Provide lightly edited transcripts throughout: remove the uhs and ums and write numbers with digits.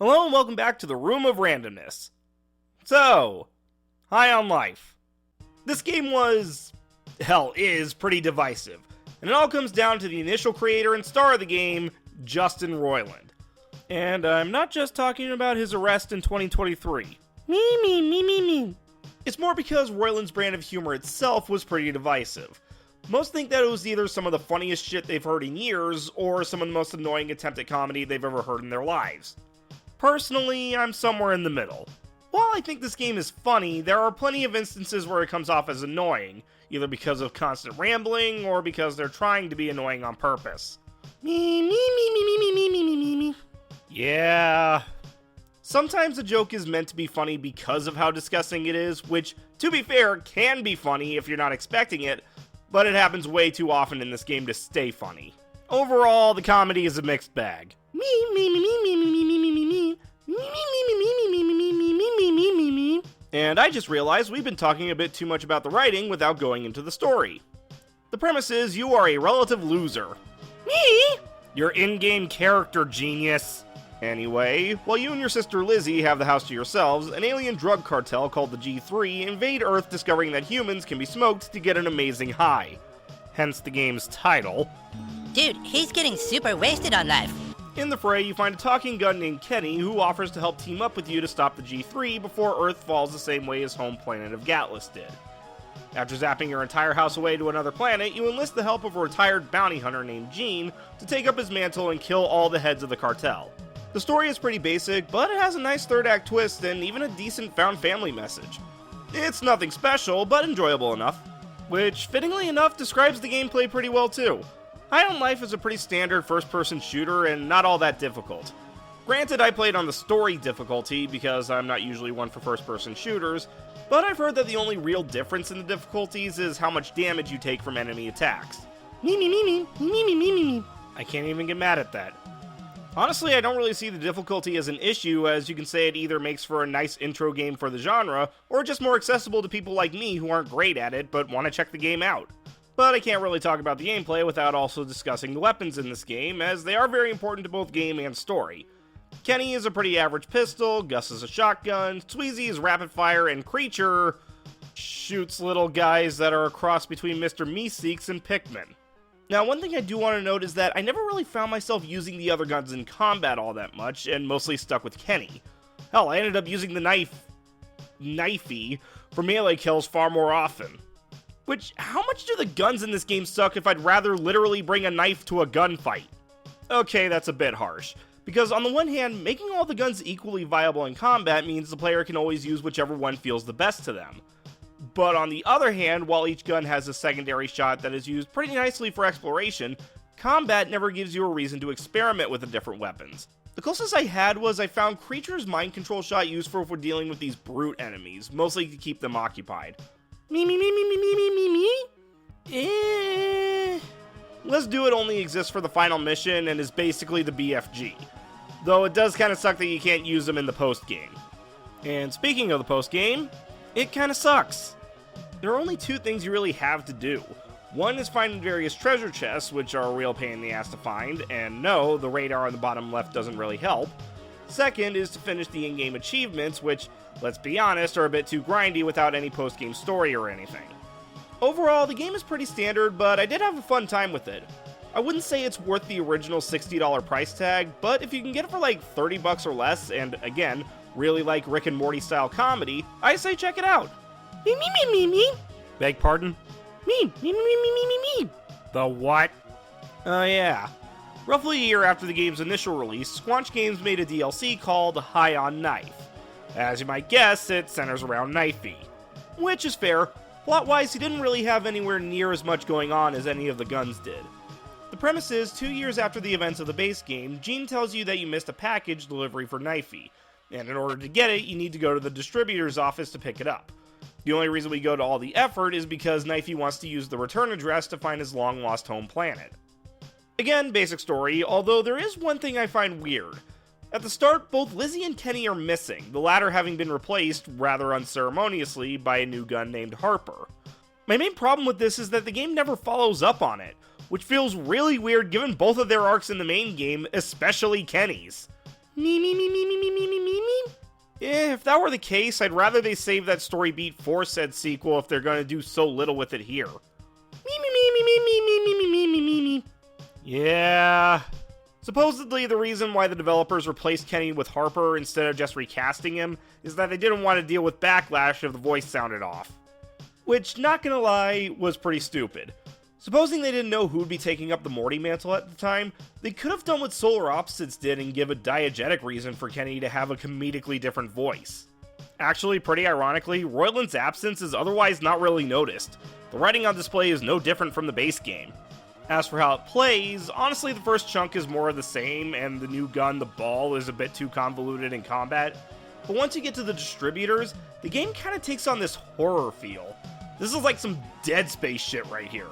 Hello and welcome back to the Room of Randomness. So, High on Life. This game is pretty divisive, and it all comes down to the initial creator and star of the game, Justin Roiland. And I'm not just talking about his arrest in 2023. Me. It's more because Roiland's brand of humor itself was pretty divisive. Most think that it was either some of the funniest shit they've heard in years, or some of the most annoying attempt at comedy they've ever heard in their lives. Personally, I'm somewhere in the middle. While I think this game is funny, there are plenty of instances where it comes off as annoying, either because of constant rambling, or because they're trying to be annoying on purpose. Me. Yeah. Sometimes a joke is meant to be funny because of how disgusting it is, which, to be fair, can be funny if you're not expecting it, but it happens way too often in this game to stay funny. Overall, the comedy is a mixed bag. And I just realized we've been talking a bit too much about the writing without going into the story. The premise is you are a relative loser. Me? Your in-game character, genius. Anyway, while you and your sister Lizzie have the house to yourselves, an alien drug cartel called the G3 invade Earth, discovering that humans can be smoked to get an amazing high. Hence the game's title. Dude, he's getting super wasted on life. In the fray, you find a talking gun named Kenny who offers to help team up with you to stop the G3 before Earth falls the same way his home planet of Gatlas did. After zapping your entire house away to another planet, you enlist the help of a retired bounty hunter named Gene to take up his mantle and kill all the heads of the cartel. The story is pretty basic, but it has a nice third act twist and even a decent found family message. It's nothing special, but enjoyable enough, which fittingly enough describes the gameplay pretty well too. High on Life is a pretty standard first-person shooter and not all that difficult. Granted, I played on the story difficulty because I'm not usually one for first-person shooters, but I've heard that the only real difference in the difficulties is how much damage you take from enemy attacks. Me. I can't even get mad at that. Honestly, I don't really see the difficulty as an issue, as you can say it either makes for a nice intro game for the genre, or just more accessible to people like me who aren't great at it but want to check the game out. But I can't really talk about the gameplay without also discussing the weapons in this game, as they are very important to both game and story. Kenny is a pretty average pistol, Gus is a shotgun, Tweezy is rapid fire, and Creature shoots little guys that are a cross between Mr. Meeseeks and Pikmin. Now, one thing I do want to note is that I never really found myself using the other guns in combat all that much, and mostly stuck with Kenny. Hell, I ended up using the knifey for melee kills far more often. Which, how much do the guns in this game suck if I'd rather literally bring a knife to a gunfight? Okay, that's a bit harsh, because on the one hand, making all the guns equally viable in combat means the player can always use whichever one feels the best to them. But on the other hand, while each gun has a secondary shot that is used pretty nicely for exploration, combat never gives you a reason to experiment with the different weapons. The closest I had was I found Creature's mind control shot useful for dealing with these brute enemies, mostly to keep them occupied. Me. Let's Do It only exists for the final mission and is basically the BFG. Though it does kind of suck that you can't use them in the post-game. And speaking of the post-game, it kind of sucks. There are only two things you really have to do. One is finding various treasure chests, which are a real pain in the ass to find, and no, the radar on the bottom left doesn't really help. Second is to finish the in-game achievements, which, let's be honest, are a bit too grindy without any post-game story or anything. Overall, the game is pretty standard, but I did have a fun time with it. I wouldn't say it's worth the original $60 price tag, but if you can get it for like $30 or less, and again, really like Rick and Morty style comedy, I say check it out. Me. Beg pardon? Me. The what? Oh yeah. Roughly a year after the game's initial release, Squanch Games made a DLC called High on Knife. As you might guess, it centers around Knifey. Which is fair. Plot-wise, he didn't really have anywhere near as much going on as any of the guns did. The premise is, 2 years after the events of the base game, Gene tells you that you missed a package delivery for Knifey, and in order to get it, you need to go to the distributor's office to pick it up. The only reason we go to all the effort is because Knifey wants to use the return address to find his long-lost home planet. Again, basic story, although there is one thing I find weird. At the start, both Lizzie and Kenny are missing, the latter having been replaced, rather unceremoniously, by a new gun named Harper. My main problem with this is that the game never follows up on it, which feels really weird given both of their arcs in the main game, especially Kenny's. If that were the case, I'd rather they save that story beat for said sequel if they're gonna do so little with it here. Yeah. Supposedly, the reason why the developers replaced Kenny with Harper instead of just recasting him is that they didn't want to deal with backlash if the voice sounded off. Which, not gonna lie, was pretty stupid. Supposing they didn't know who would be taking up the Morty mantle at the time, they could have done what Solar Opposites did and give a diegetic reason for Kenny to have a comedically different voice. Actually, pretty ironically, Roiland's absence is otherwise not really noticed. The writing on display is no different from the base game. As for how it plays, honestly the first chunk is more of the same, and the new gun, the ball, is a bit too convoluted in combat. But once you get to the distributors, the game kinda takes on this horror feel. This is like some Dead Space shit right here.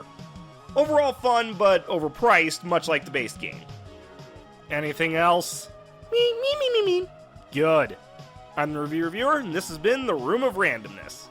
Overall fun, but overpriced, much like the base game. Anything else? Good. I'm the Review Reviewer, and this has been the Room of Randomness.